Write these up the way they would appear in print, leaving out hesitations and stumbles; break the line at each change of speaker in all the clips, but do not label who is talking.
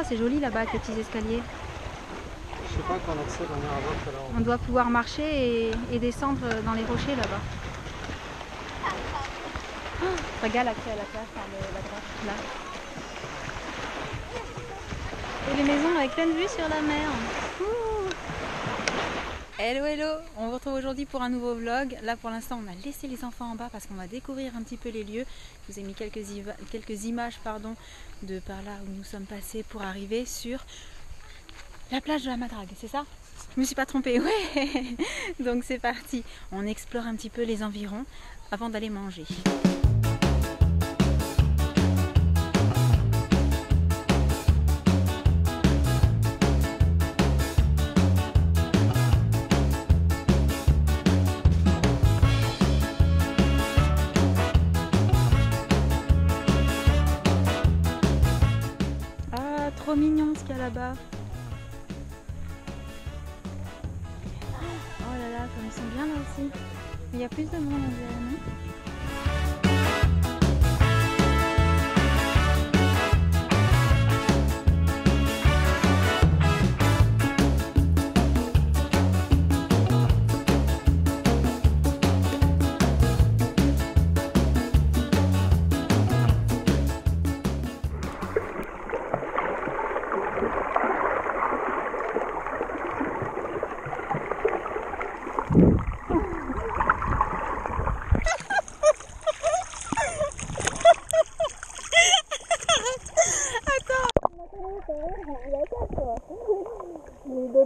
c'est joli là-bas avec les petits escaliers.
Je sais pas quand on accède, on ira voir tout à l'heure.
On doit pouvoir marcher et descendre dans les rochers là-bas. Oh, regarde l'accès à la plage par la droite, là. Et les maisons avec pleine vue sur la mer. Hello hello, on vous retrouve aujourd'hui pour un nouveau vlog. Là pour l'instant on a laissé les enfants en bas parce qu'on va découvrir un petit peu les lieux. Je vous ai mis quelques images de par là où nous sommes passés pour arriver sur la plage de la Madrague, c'est ça? Je me suis pas trompée, ouais. Donc c'est parti, on explore un petit peu les environs avant d'aller manger. Trop mignon ce qu'il y a là-bas. Oh là là, comme ils sont bien là aussi. Il y a plus de monde on dirait, non?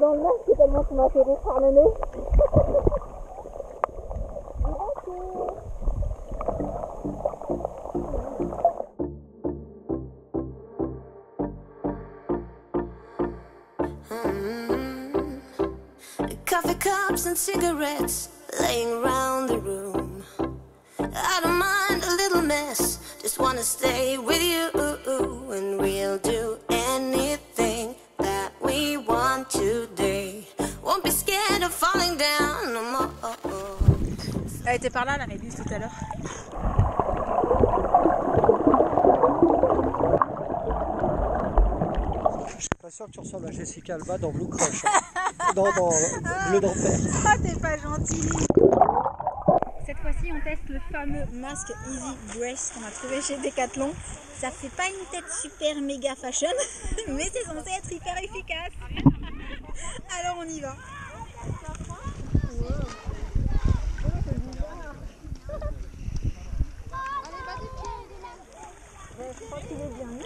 Dans le lac, c'est tellement que tu m'as fait rire par le nez.
Coffee cups and cigarettes laying around the room. I don't mind a little mess, just wanna stay with you, and we'll do anything that we want today. Won't be scared of falling down no more.
Elle était par là, la méduse tout à l'heure.
Je suis pas sûr que tu ressembles à Jessica Alba dans Blue Crush. dans Bleu d'Enfer.
Ah, t'es pas gentil. Cette fois-ci, on teste le fameux masque Easy Brace qu'on a trouvé chez Decathlon. Ça fait pas une tête super méga fashion, mais c'est censé être hyper efficace. Alors on y va. Je crois qu'il est bien mis.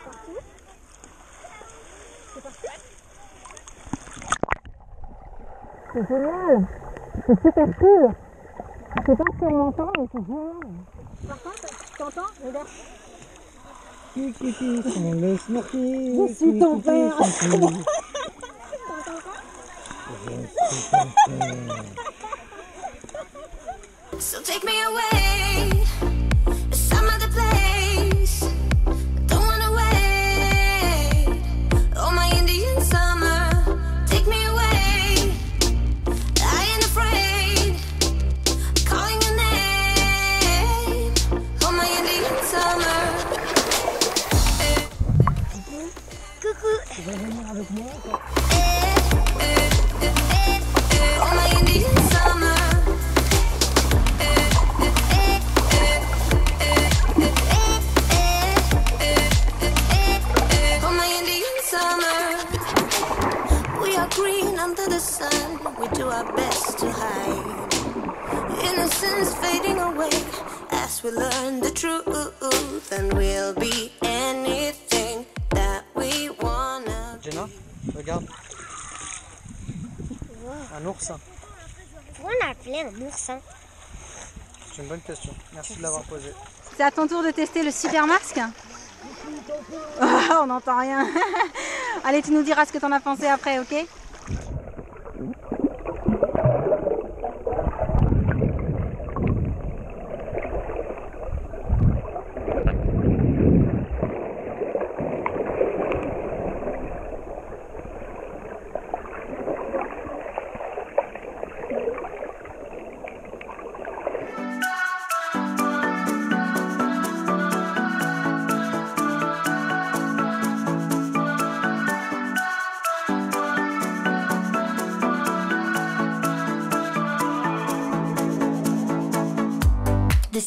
Partout. C'est parti. C'est génial. C'est super cool. Je sais pas si on m'entend, mais c'est génial. Par contre, tu t'entends? Regarde. Je suis ton père.
So take me away, some other place. Don't wanna wait. Oh my Indian summer, take me away. I ain't afraid, calling your name. Oh my Indian summer. Coucou.
Tu vas venir avec moi?
Oh my Indian summer. Green under the sun, we do our best to hide. Innocence fading away as we learn the truth, and we'll be anything that we wanna.
Jenna, regarde. Un oursin.
Pourquoi on a appelé un oursin?
C'est une bonne question. Merci de l'avoir posée.
C'est à ton tour de tester le super masque. Oh, on n'entend rien. Allez, tu nous diras ce que t'en as pensé après, ok?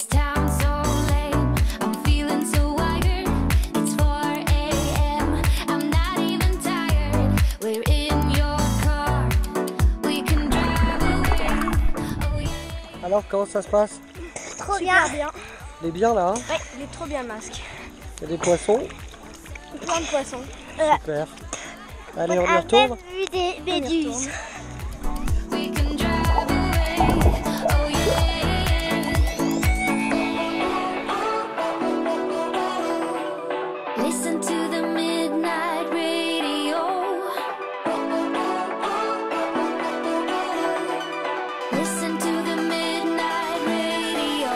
This town's so lame, I'm feeling so wired. It's 4 a.m., I'm not even tired. We're in your car, we can drive away. Oh yeah.
Alors, comment ça se passe?
Trop bien.
Il est bien là, hein?
Ouais, il est trop bien le masque.
Il y a des poissons.
Plein de poissons.
Super. Allez, on y retourne.
Vu des méduses.
We can drive away. Oh yeah. Listen to the midnight radio. Listen to the midnight radio.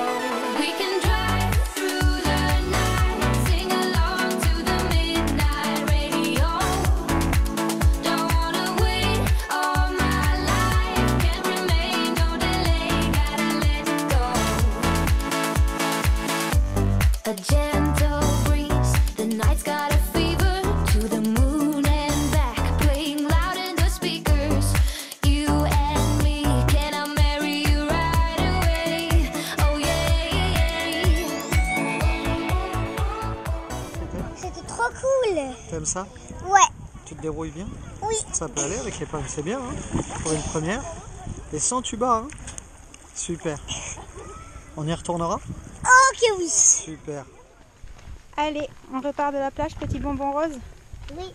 We can drive through the night, sing along to the midnight radio. Don't wanna wait all my life, can't remain, no delay, gotta let it go. A gentle breeze, the night's got a fever, to the moon and back, playing loud in the speakers. You and me, can I marry you right away? Oh yeah.
C'était trop cool.
T'aimes ça?
Ouais.
Tu te débrouilles bien?
Oui.
Ça peut aller avec les pommes, c'est bien, hein? Pour une première. Et sans tuba, hein? Super. On y retournera?
Ok, oui.
Super.
Allez, on repart de la plage, petit bonbon rose.
Oui.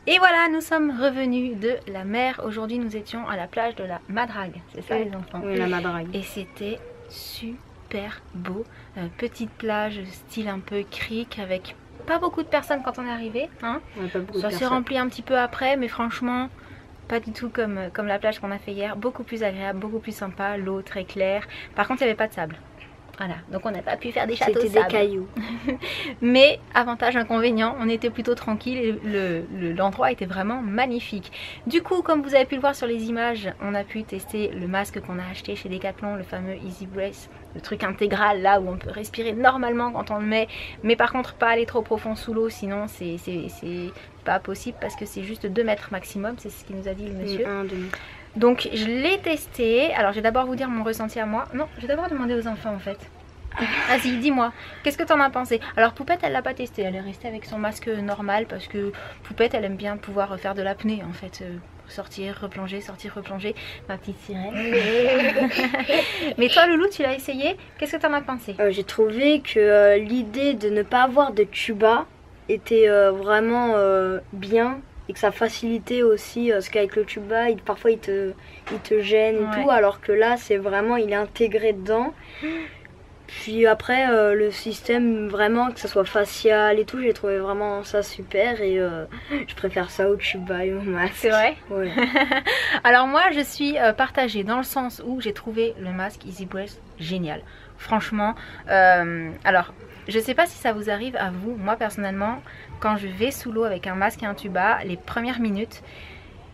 Et voilà, nous sommes revenus de la mer. Aujourd'hui, nous étions à la plage de la Madrague. C'est ça, les enfants?
Oui, la Madrague.
Et c'était super beau. Petite plage, style un peu crique, avec pas beaucoup de personnes quand on est arrivé. Hein,
Ouais, pas beaucoup de
ça s'est
personnes.
rempli un petit peu après, mais franchement, pas du tout comme la plage qu'on a fait hier. Beaucoup plus agréable, beaucoup plus sympa. L'eau très claire. Par contre, il n'y avait pas de sable. Voilà, donc on n'a pas pu faire des châteaux de
C'était des
sable.
cailloux.
Mais avantage inconvénient, on était plutôt tranquille et l'endroit était vraiment magnifique. Du coup, comme vous avez pu le voir sur les images, on a pu tester le masque qu'on a acheté chez Decathlon, le fameux Easy Brace, le truc intégral là où on peut respirer normalement quand on le met, mais par contre pas aller trop profond sous l'eau, sinon c'est pas possible parce que c'est juste 2 mètres maximum, c'est ce qu'il nous a dit le monsieur.
Un demi.
Donc je l'ai testé. Alors je vais d'abord vous dire mon ressenti à moi. Non, je vais d'abord demander aux enfants en fait. Vas-y, dis-moi, qu'est-ce que t'en as pensé? Alors Poupette, elle l'a pas testé, elle est restée avec son masque normal parce que Poupette, elle aime bien pouvoir faire de l'apnée en fait. Sortir, replonger, sortir, replonger. Ma petite sirène. Mais toi Loulou, tu l'as essayé, qu'est-ce que t'en as pensé?
J'ai trouvé que l'idée de ne pas avoir de tuba était vraiment bien et que ça facilitait aussi parce qu'avec le tuba parfois il te gêne et
Ouais.
tout, alors que là c'est vraiment, il est intégré dedans. Puis après le système, vraiment que ça soit facial et tout, j'ai trouvé vraiment ça super et je préfère ça au tuba et au masque.
C'est vrai?
Ouais.
Alors moi je suis partagée dans le sens où j'ai trouvé le masque Easy Brace génial. Franchement, alors je sais pas si ça vous arrive à vous, moi personnellement quand je vais sous l'eau avec un masque et un tuba, les premières minutes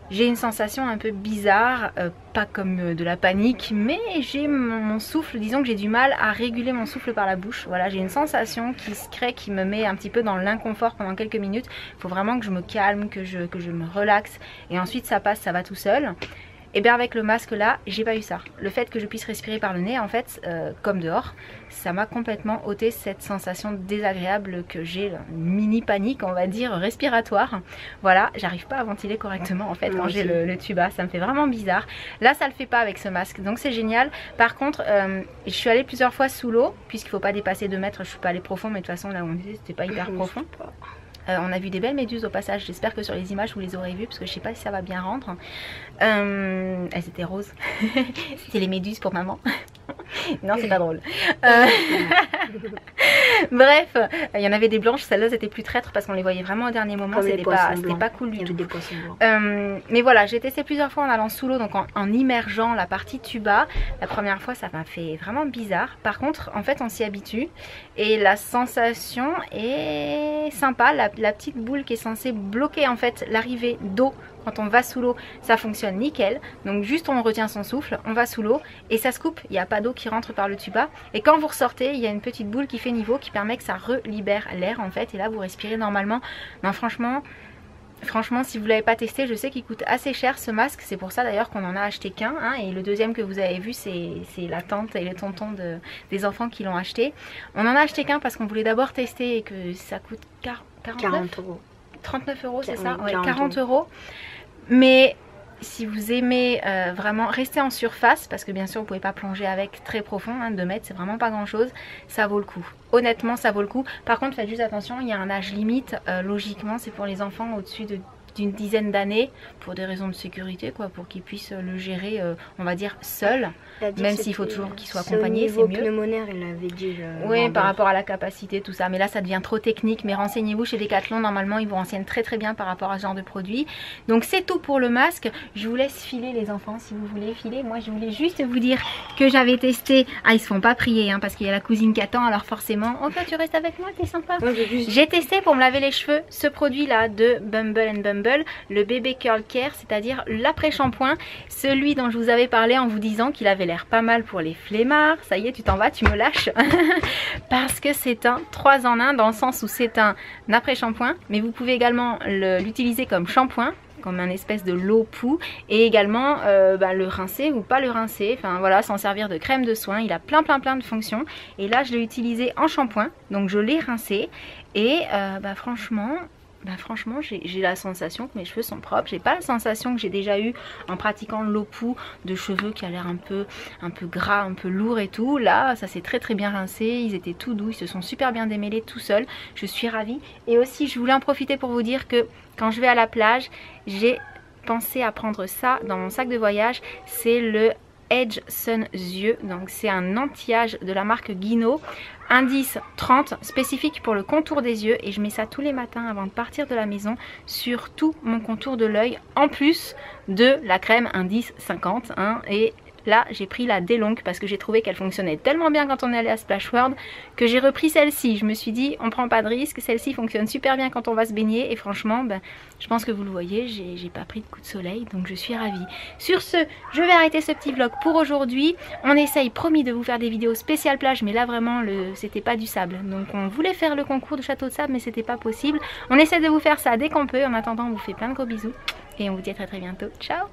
j'ai une sensation un peu bizarre, pas comme de la panique, mais j'ai mon souffle, disons que j'ai du mal à réguler mon souffle par la bouche. Voilà, j'ai une sensation qui se crée, qui me met un petit peu dans l'inconfort pendant quelques minutes. Il faut vraiment que je me calme, que je me relaxe et ensuite ça passe, ça va tout seul. Et bien avec le masque là, j'ai pas eu ça. Le fait que je puisse respirer par le nez en fait, comme dehors, ça m'a complètement ôté cette sensation désagréable que j'ai, une mini panique on va dire respiratoire. Voilà, j'arrive pas à ventiler correctement en fait quand j'ai le tuba, ça me fait vraiment bizarre. Là ça le fait pas avec ce masque, donc c'est génial. Par contre, je suis allée plusieurs fois sous l'eau, puisqu'il faut pas dépasser 2 mètres, je suis pas allée profond, mais de toute façon là où on était c'était pas hyper profond. On a vu des belles méduses au passage, j'espère que sur les images vous les aurez vues parce que je sais pas si ça va bien rendre. Elles étaient roses, c'était les méduses pour maman. Non c'est pas drôle. Bref, il y en avait des blanches, celles-là c'était plus traîtres parce qu'on les voyait vraiment au dernier moment, c'était pas cool du tout.
Des poissons blancs.
Mais voilà, j'ai testé plusieurs fois en allant sous l'eau, donc en immergeant la partie tuba. La première fois ça m'a fait vraiment bizarre. Par contre en fait on s'y habitue et la sensation est sympa. La petite boule qui est censée bloquer en fait l'arrivée d'eau quand on va sous l'eau, ça fonctionne nickel. Donc juste on retient son souffle, on va sous l'eau et ça se coupe, il n'y a pas d'eau qui rentre par le tuba. Et quand vous ressortez, il y a une petite boule qui fait niveau, qui permet que ça relibère l'air en fait. Et là vous respirez normalement. Non franchement, Franchement, si vous ne l'avez pas testé, je sais qu'il coûte assez cher ce masque. C'est pour ça d'ailleurs qu'on en a acheté qu'un. Hein, et le deuxième que vous avez vu, c'est la tante et le tonton des enfants qui l'ont acheté. On en a acheté qu'un parce qu'on voulait d'abord tester et que ça coûte
40 euros.
39 euros, c'est ça,
oui,
ouais, 40 euros. Mais si vous aimez vraiment rester en surface, parce que bien sûr vous ne pouvez pas plonger avec très profond, hein, 2 mètres c'est vraiment pas grand chose, ça vaut le coup. Honnêtement ça vaut le coup. Par contre faites juste attention, il y a un âge limite, logiquement c'est pour les enfants au-dessus d'une dizaine d'années, pour des raisons de sécurité, quoi, pour qu'ils puissent le gérer, on va dire, seul. Même s'il faut toujours qu'ils soient accompagnés, c'est mieux.
Pulmonaire, il avait dit.
Oui, par rapport à la capacité, tout ça. Mais là, ça devient trop technique. Mais renseignez-vous chez Decathlon. Normalement, ils vous renseignent très très bien par rapport à ce genre de produit. Donc, c'est tout pour le masque. Je vous laisse filer, les enfants, si vous voulez filer. Moi, je voulais juste vous dire que j'avais testé. Ah, ils se font pas prier, hein, parce qu'il y a la cousine qui attend. Alors, forcément. Enfin, tu restes avec moi, t'es sympa. J'ai testé pour me laver les cheveux ce produit-là de Bumble & Bumble, le Bébé Curl Care, c'est-à-dire l'après-shampoing. Celui dont je vous avais parlé en vous disant qu'il avait l'air pas mal pour les flemmards. Ça y est, tu t'en vas, tu me lâches. Parce que c'est un 3 en 1 dans le sens où c'est un après-shampoing, mais vous pouvez également l'utiliser comme shampoing, comme un espèce de lot pou, et également le rincer ou pas le rincer, enfin voilà, s'en servir de crème de soin. Il a plein de fonctions, et là je l'ai utilisé en shampoing, donc je l'ai rincé, et franchement j'ai la sensation que mes cheveux sont propres. J'ai pas la sensation que j'ai déjà eu en pratiquant l'eau pou de cheveux qui a l'air un peu gras, un peu lourd et tout. Là ça s'est très bien rincé, ils étaient tout doux, ils se sont super bien démêlés tout seuls. Je suis ravie. Et aussi je voulais en profiter pour vous dire que quand je vais à la plage, j'ai pensé à prendre ça dans mon sac de voyage. C'est le Edge Sun Yeux, donc c'est un anti-âge de la marque Guino, indice 30, spécifique pour le contour des yeux, et je mets ça tous les matins avant de partir de la maison sur tout mon contour de l'œil, en plus de la crème indice 50, hein, et là j'ai pris la DeLonghi parce que j'ai trouvé qu'elle fonctionnait tellement bien quand on est allé à Splash World que j'ai repris celle-ci. Je me suis dit on prend pas de risque, celle-ci fonctionne super bien quand on va se baigner, et franchement je pense que vous le voyez, j'ai pas pris de coup de soleil, donc je suis ravie. Sur ce, je vais arrêter ce petit vlog pour aujourd'hui. On essaye, promis, de vous faire des vidéos spéciales plage, mais là vraiment c'était pas du sable, donc on voulait faire le concours de château de sable mais c'était pas possible. On essaie de vous faire ça dès qu'on peut. En attendant, on vous fait plein de gros bisous et on vous dit à très bientôt. Ciao.